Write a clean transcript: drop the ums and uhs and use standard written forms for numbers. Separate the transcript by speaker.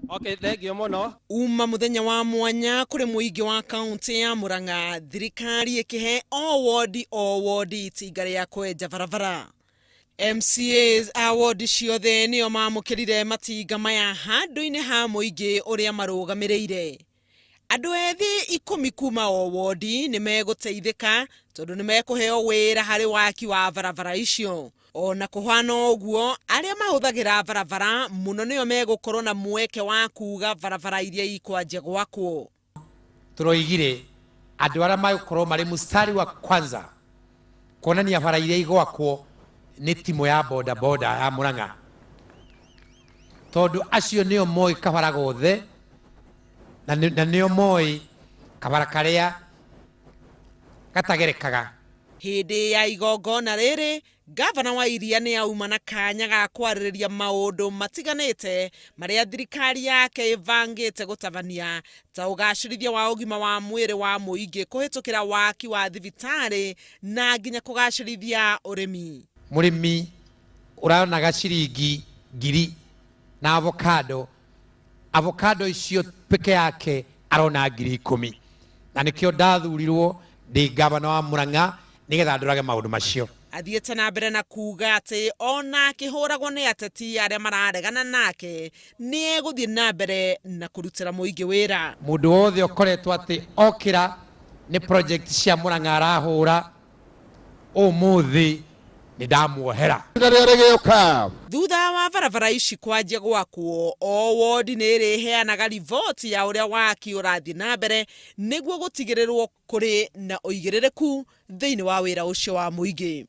Speaker 1: Okay, thengio muno.
Speaker 2: Uma muthenya wa mwanya kuri muingi wa kaunti ya Murang'a, thirikari ikihe o wodi itinga ria kwenja barabara. MCAs a wodi ciothe nio mamukirire matinga maya handu-ini ha muingi uria marugamirire. Andu ethi 10 kuma o wodi ni meguteithika tondu ni mekuheo wira hari waki wa barabara icio. Ona kuhana uguo aria mahuthagira barabara muno nio megukorwo na mweke wa kuga barabara iria ikwanjia gwakwo.
Speaker 3: Turoigire andu aria magukorwo mari mustari wa kwanza kuonania bara iria igwakwo ni timu ya boda boda ya Murang'a, tondu acio nio moi kabara gothe na nio moi kabara karia gatagerekaga.
Speaker 2: Hindi ya igongona riri gavana wa Iria ni auma na kanya ga kwaririria maundu matiganite maria thirikari yake ivangite gutabania ta ugacirithia wa ugima wa mwiri wa muingi kuhitukira waki wa thibitari na nginya kugacirithia urimi.
Speaker 3: Murimi uraonaga ciringi 1000 na avocado icio peke yake arona 10,000 na nikio ndathurirwo ndi gavana wa Murang'a nigetha ndurage maundu macio.
Speaker 2: Athiete na mbere na kuga ati ona akihuragwo ni ateti aria mararegana nake ni eguthie na mbere na kurutira muingi wira.
Speaker 3: Mundu wothe ukoretwo ati okira ni project cia Murang'a arahura umuthi ni ndamuohera.
Speaker 2: Thutha wa barabara ici kwanjia gwakwo, o wodi ni iriheanaga riboti ya uria waki urathie na mbere niguo gutigirirwo kuri na uigiririku thiini wa wira ucio wa muingi.